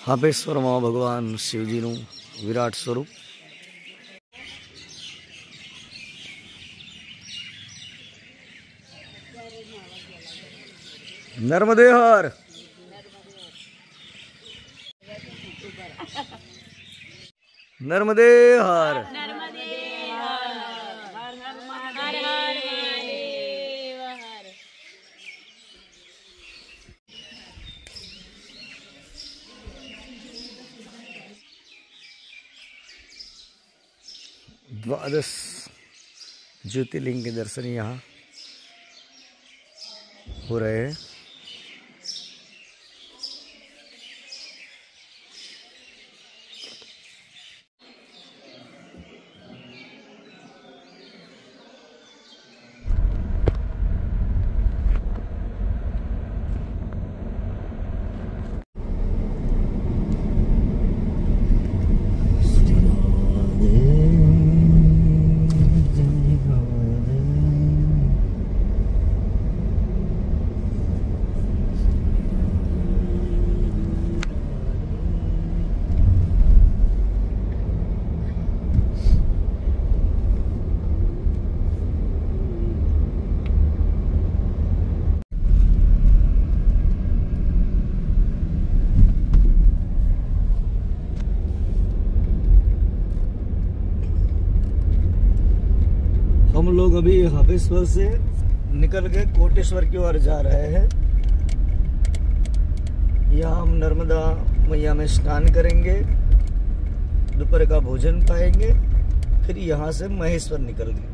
हापेश्वर में भगवान शिवजीनु विराट स्वरूप। नर्मदे हर। नर्मदे हर। द्वादश ज्योतिर्लिंग के दर्शन यहाँ हो रहे हैं। हम लोग अभी हापेश्वर से निकल के कोटेश्वर की ओर जा रहे हैं। यहाँ हम नर्मदा मैया में स्नान करेंगे, दोपहर का भोजन पाएंगे, फिर यहाँ से महेश्वर निकल गए।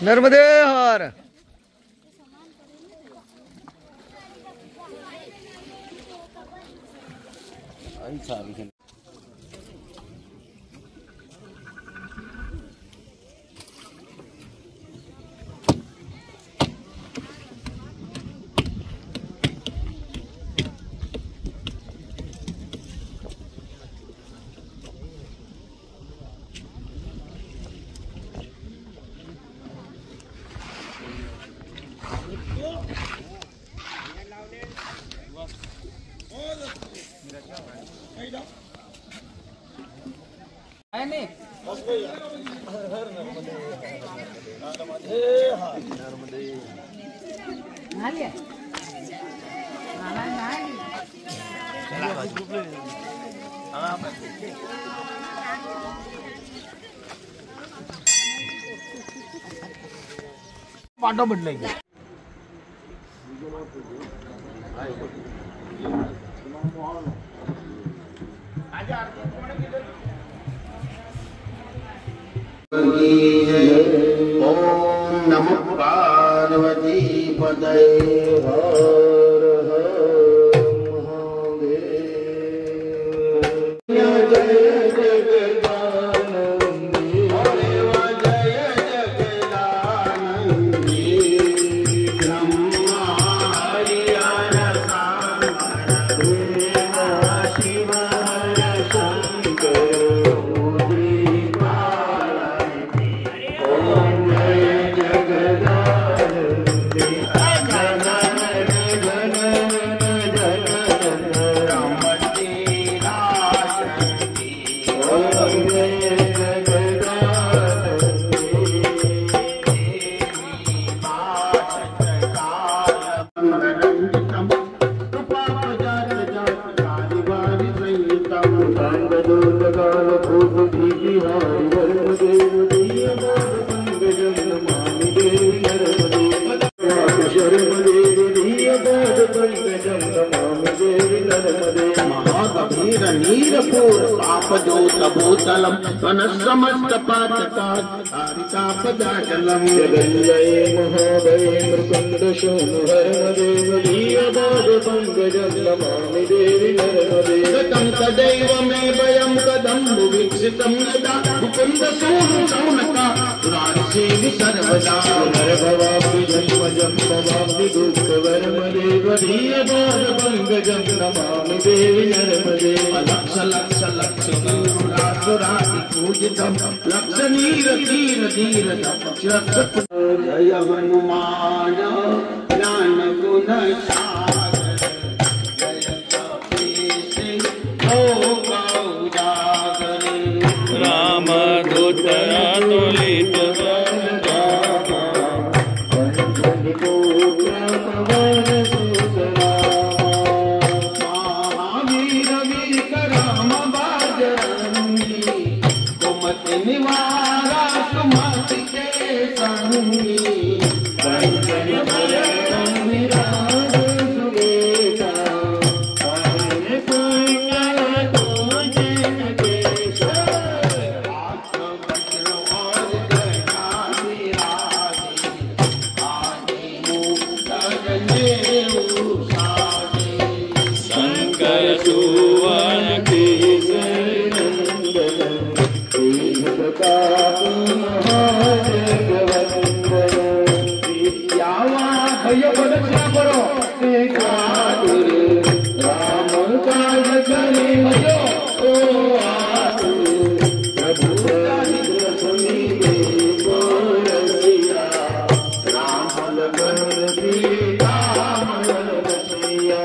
नर्मदे हर। पाटो बदलेंगे। ओम नमः पार्वती पतये हर हर महादेव। जय जगदानंदी जय जगदानंदी ब्रह्मा हरिहर शिव शंकर जगदानंदी भूतलम समस्त पातकारितापदाचलम जगन्मये महाभये मृकुंड शूनुहरमदेव धीयबाध पंकजं नमामि देवी नरमदेव गतं तदैव मे वयं कदम्बु वीक्षितं यदा मुकुन्द सूनुका पुराणसेवि सर्वदा नरभवाब्धि जन्मजं भवाब्धि दुःखवरमदेव धीयबाध पंकजं नमामि देवी नरमदेव लक्ष लक्ष लक्ष सुरासुरादि पूजितं लक्ष नीर धीर धीर जय हनुमान ज्ञान गुण सागर जय कपीश लोक उजागर रामदूत अतुलित महावीर वीर करम बजरंगी कुमति निवारा सुमति के संगी कंचन बरन विराज सुवेदा हरे पुण्य तुझन केशव हाथ वज्र और गदा विराजे आदि मुक्त जनेऊ साजे शंकर सुवन केसरी विद्यावा भय बदक्षा करो एकादुर राम काज करे मजो ओ आतुर प्रभु दारिद्र सुनीले बोरसिया राम लगन सीता मन रसिया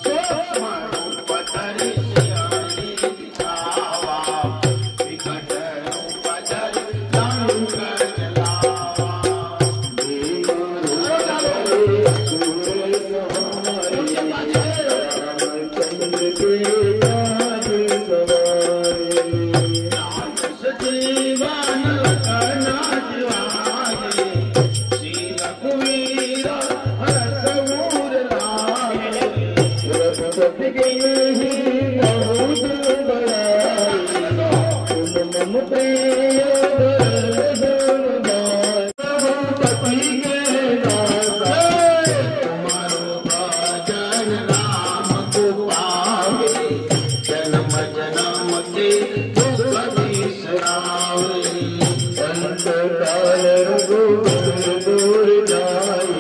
सोमनु पतरि सियाई दिखावा विकट रूप धरि लंक जलावा सजीवन लखना जिवाये श्री रघुवीर हरष मूर लाए तुम्हारो भजन राम को पावे जन्म जन्म के दुख बिसरावे संत काल रघुवर दूर जाई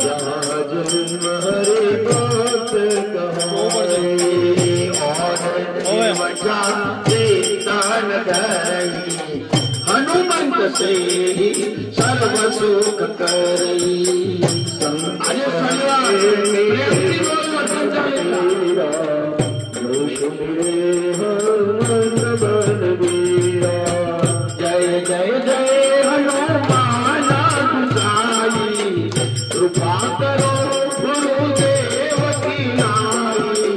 जहाँ जन्म हरे भक्त कहाई हनुमंत से ही सर्व सुख करई अरे जय जय जय हनुमान गुसाई कृपा करो गुरुदेव की नाई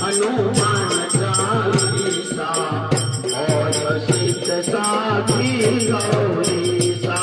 हनुमान चालीसा और सिद्ध साथी गौरीसा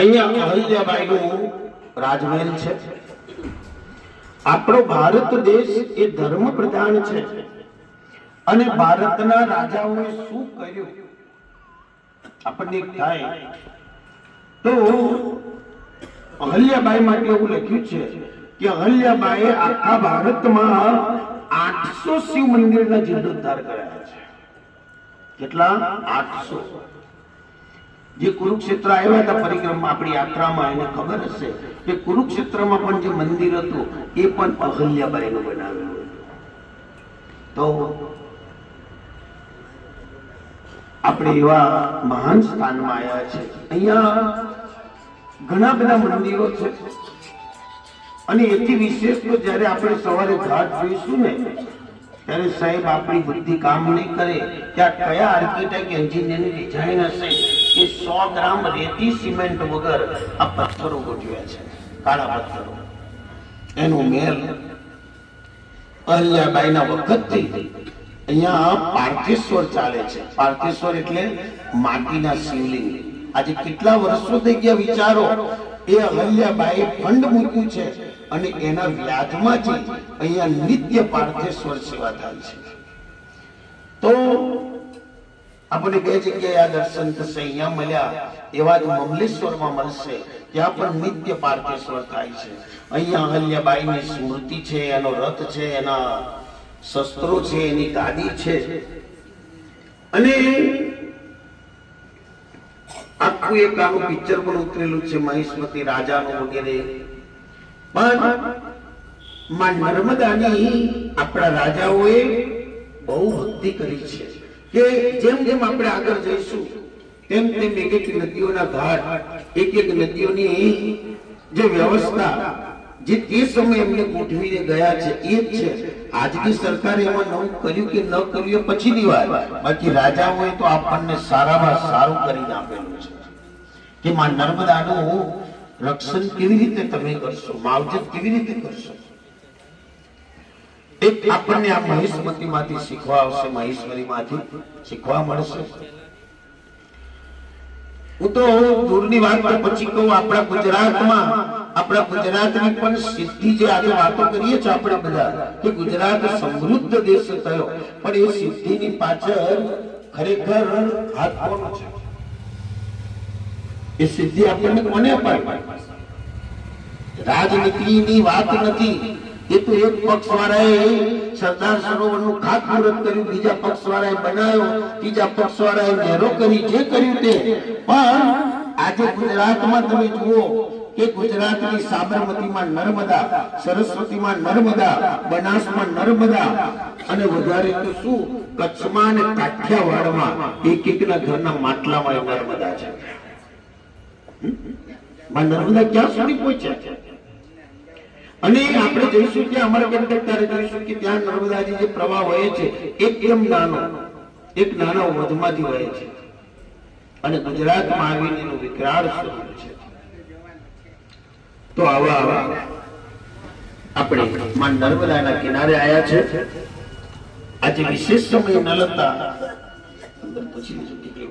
અહીંયા અહલ્યાબાઈનું રાજમહેલ છે. આપણો ભારત દેશ એ ધર્મ પ્રધાન છે અને ભારતના રાજાઓએ શું કર્યું આપણને થાય તો અહલ્યાબાઈ માટે એવું લખ્યું છે કે અહલ્યાબાઈએ આખા ભારતમાં 800 શિવ મંદિરના જીર્ણોદ્ધાર કરાયા છે. કેટલા? 800. જે કુરુક્ષેત્ર આવ્યા હતા પરિક્રમા આપણી યાત્રામાં, એને ખબર હશે કે કુરુક્ષેત્રમાં પણ જે મંદિર હતું એ પણ અહલ્યાબાઈનું બનાવેલું. તો આપણે એવા મહાન સ્થાનમાં આવ્યા છે. અહીંયા ઘણા બધા મંદિરો છે અને એથી વિશેષ તો જ્યારે આપણે સવારે ઘાટ જોઈશું ને ત્યારે સાહેબ આપણી બુદ્ધિ કામ નહીં કરે ત્યાં કયા આર્કિટેક્ટ એન્જિનિયરની ડિઝાઇન હશે કે 100 ગ્રામ રેતી સિમેન્ટ વગર આ પથ્થરો ગોઠવ્યા છે, કાળા પથ્થરો. એનો મેલ અહલ્યાબાઈના વખતથી અહીંયા પાર્થેશ્વર ચાલે છે. પાર્થેશ્વર એટલે માટીના શિવલિંગ. આજે કેટલા વર્ષો થઈ ગયા વિચારો. એ અહલ્યાબાઈએ ફંડ મૂક્યું છે અને એના વ્યાજમાંથી અહીંયા નિત્ય પાર્થેશ્વર સેવા થાય છે. તો આપણે બે જગ્યાએ આ દર્શન થશે. અહીંયા મળ્યા એવા જ મમલેશ્વરમાં મળશે, ત્યાં પણ નિત્ય પાર્થેશ્વર થાય છે. અહીંયા અહલ્યાબાઈની સ્મૃતિ છે, એનો રથ છે, એના શસ્ત્રો છે, એની ગાદી છે અને આખું એક આનું પિક્ચર પણ ઉતરેલું છે મહિષ્મતી રાજાનું વગેરે. પણ માં નર્મદાની આપણા રાજાઓએ બહુ ભક્તિ કરી છે કે જેમ જેમ આપણે આગળ જઈશું તેમ તેમ એક એક નદીઓના ઘાટ, એક એક નદીઓની જે વ્યવસ્થા જે તે સમયે એમને ગોઠવીને ગયા છે એ જ છે. આજની સરકારે એમાં નવું કર્યું કે ન કર્યું એ પછીની વાત, બાકી રાજાઓએ તો આપણને સારામાં સારું કરીને આપેલું છે કે માં નર્મદાનું રક્ષણ કેવી રીતે તમે કરશો, માવજત કેવી રીતે કરશો. એક આપણને આ મહેશ્મતીમાંથી શીખવા આવશે, મહેશ્વરીમાંથી શીખવા મળશે. હું તો દૂરની વાત પછી કહું, આપણા ગુજરાતની પણ સિદ્ધિ જે આજે વાતો કરીએ છીએ આપણે બધા કે ગુજરાત સમૃદ્ધ દેશ થયો, પણ એ સિદ્ધિની પાછળ ખરેખર હાથ કોનો છે? એ સિદ્ધિ આપણને કોને અપાય? રાજનીતિની વાત નથી. એ તો એક પક્ષ વાળાએ સરદાર સરોવરનું ખાતમુહૂર્ત કર્યું, બીજા પક્ષ વાળાએ બનાવ્યો, ત્રીજા પક્ષ વાળાએ નહેરો કરી, જે કર્યું તે. પણ આજે ગુજરાતમાં તમે જુઓ કે ગુજરાતની સાબરમતીમાં નર્મદા, સરસ્વતીમાં નર્મદા, બનાસમાં નર્મદા અને વધારે તો શું કચ્છમાં અને કાઠિયાવાડમાં એક એકના ઘરના માટલામાં નર્મદા છે. નર્મદા ક્યાં સુધી પહોંચ્યા? અને આપણે જોઈશું કે અમારા ત્યારે જોઈશું કે ત્યાં નર્મદાજી જે પ્રવાહ વહે છે એકદમ નાનો, એક નાના વધમાંથી વહે છે અને ગુજરાતમાં આવીને એનું વિકરાળ સ્વરૂપ છે. તો આવા આપણે માં નર્મદાના કિનારે આવ્યા છે. આજે વિશેષ સમય ન લગતા અંદર પૂછી